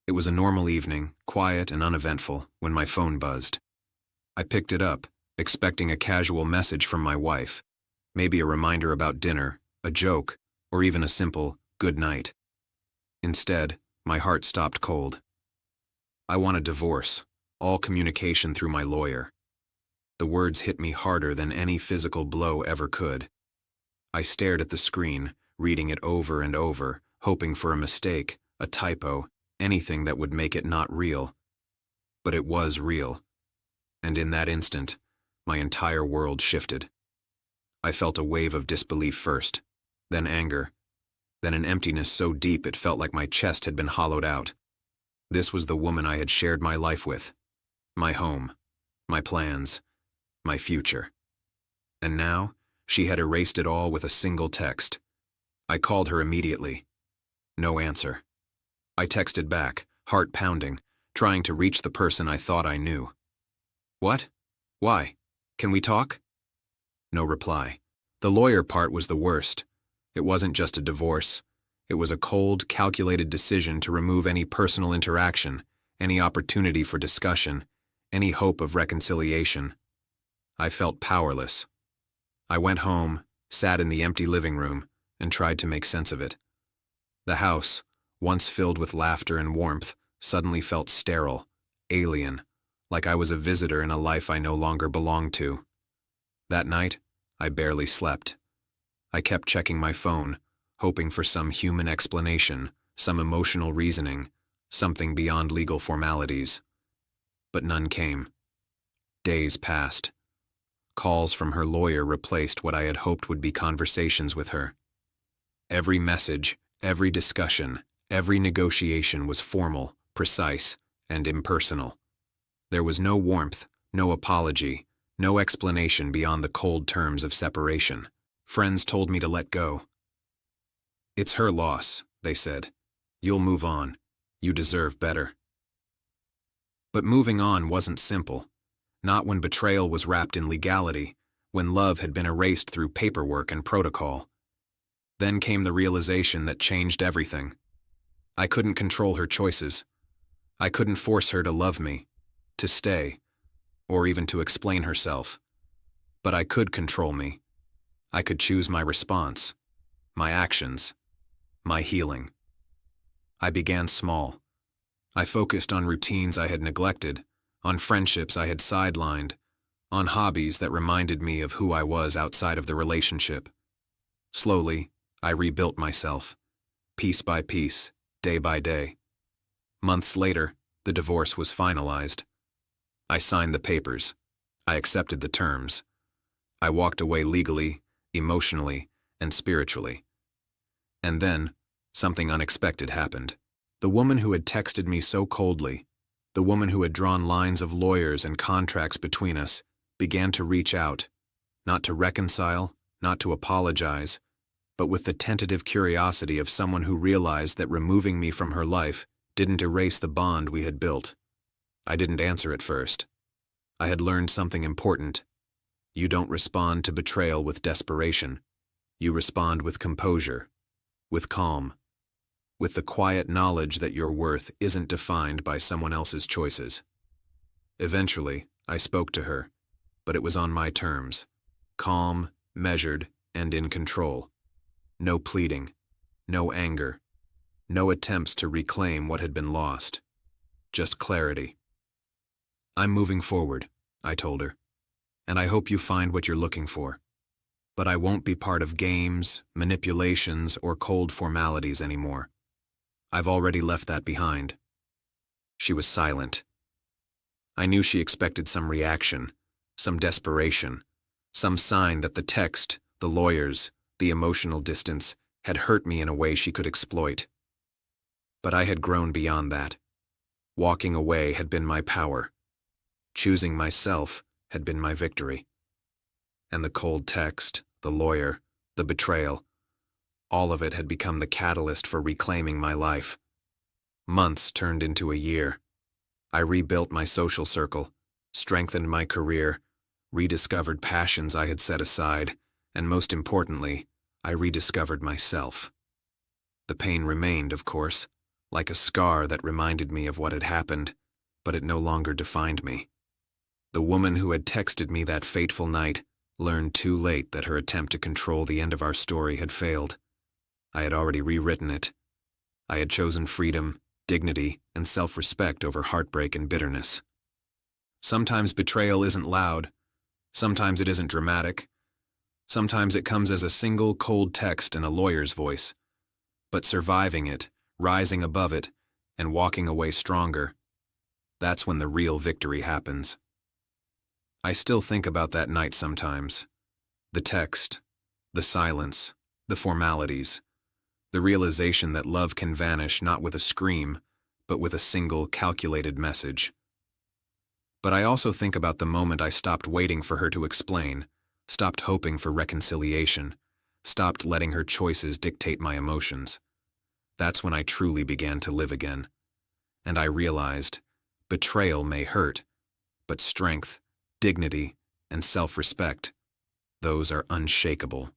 It was a normal evening, quiet and uneventful, when my phone buzzed. I picked it up, expecting a casual message from my wife, maybe a reminder about dinner, a joke, or even a simple, good night. Instead, my heart stopped cold. I want a divorce, all communication through my lawyer. The words hit me harder than any physical blow ever could. I stared at the screen, reading it over and over, hoping for a mistake, a typo, anything that would make it not real. But it was real. And in that instant, my entire world shifted. I felt a wave of disbelief first, then anger, then an emptiness so deep it felt like my chest had been hollowed out. This was the woman I had shared my life with, my home, my plans, my future. And now, she had erased it all with a single text. I called her immediately. No answer. I texted back, heart pounding, trying to reach the person I thought I knew. What? Why? Can we talk? No reply. The lawyer part was the worst. It wasn't just a divorce. It was a cold, calculated decision to remove any personal interaction, any opportunity for discussion, any hope of reconciliation. I felt powerless. I went home, sat in the empty living room, and tried to make sense of it. The house, once filled with laughter and warmth, suddenly felt sterile, alien, like I was a visitor in a life I no longer belonged to. That night, I barely slept. I kept checking my phone, hoping for some human explanation, some emotional reasoning, something beyond legal formalities. But none came. Days passed. Calls from her lawyer replaced what I had hoped would be conversations with her. Every message, every discussion, every negotiation was formal, precise, and impersonal. There was no warmth, no apology, no explanation beyond the cold terms of separation. Friends told me to let go. It's her loss, they said. You'll move on. You deserve better. But moving on wasn't simple. Not when betrayal was wrapped in legality, when love had been erased through paperwork and protocol. Then came the realization that changed everything. I couldn't control her choices. I couldn't force her to love me, to stay, or even to explain herself. But I could control me. I could choose my response, my actions, my healing. I began small. I focused on routines I had neglected, on friendships I had sidelined, on hobbies that reminded me of who I was outside of the relationship. Slowly, I rebuilt myself, piece by piece, day by day. Months later, the divorce was finalized. I signed the papers. I accepted the terms. I walked away legally, emotionally, and spiritually. And then, something unexpected happened. The woman who had texted me so coldly, the woman who had drawn lines of lawyers and contracts between us, began to reach out, not to reconcile, not to apologize, but with the tentative curiosity of someone who realized that removing me from her life didn't erase the bond we had built. I didn't answer at first. I had learned something important. You don't respond to betrayal with desperation. You respond with composure, with calm, with the quiet knowledge that your worth isn't defined by someone else's choices. Eventually, I spoke to her, but it was on my terms. Calm, measured, and in control. No pleading, no anger, no attempts to reclaim what had been lost. Just clarity. I'm moving forward, I told her, and I hope you find what you're looking for. But I won't be part of games, manipulations, or cold formalities anymore. I've already left that behind. She was silent. I knew she expected some reaction, some desperation, some sign that the text, the lawyers, the emotional distance had hurt me in a way she could exploit. But I had grown beyond that. Walking away had been my power. Choosing myself had been my victory. And the cold text, the lawyer, the betrayal, all of it had become the catalyst for reclaiming my life. Months turned into a year. I rebuilt my social circle, strengthened my career, rediscovered passions I had set aside, and most importantly, I rediscovered myself. The pain remained, of course, like a scar that reminded me of what had happened, but it no longer defined me. The woman who had texted me that fateful night learned too late that her attempt to control the end of our story had failed. I had already rewritten it. I had chosen freedom, dignity, and self-respect over heartbreak and bitterness. Sometimes betrayal isn't loud. Sometimes it isn't dramatic. Sometimes it comes as a single cold text in a lawyer's voice. But surviving it, rising above it, and walking away stronger, that's when the real victory happens. I still think about that night sometimes. The text, the silence, the formalities, the realization that love can vanish not with a scream, but with a single calculated message. But I also think about the moment I stopped waiting for her to explain, stopped hoping for reconciliation, stopped letting her choices dictate my emotions. That's when I truly began to live again. And I realized, betrayal may hurt, but strength, dignity, and self-respect, those are unshakable.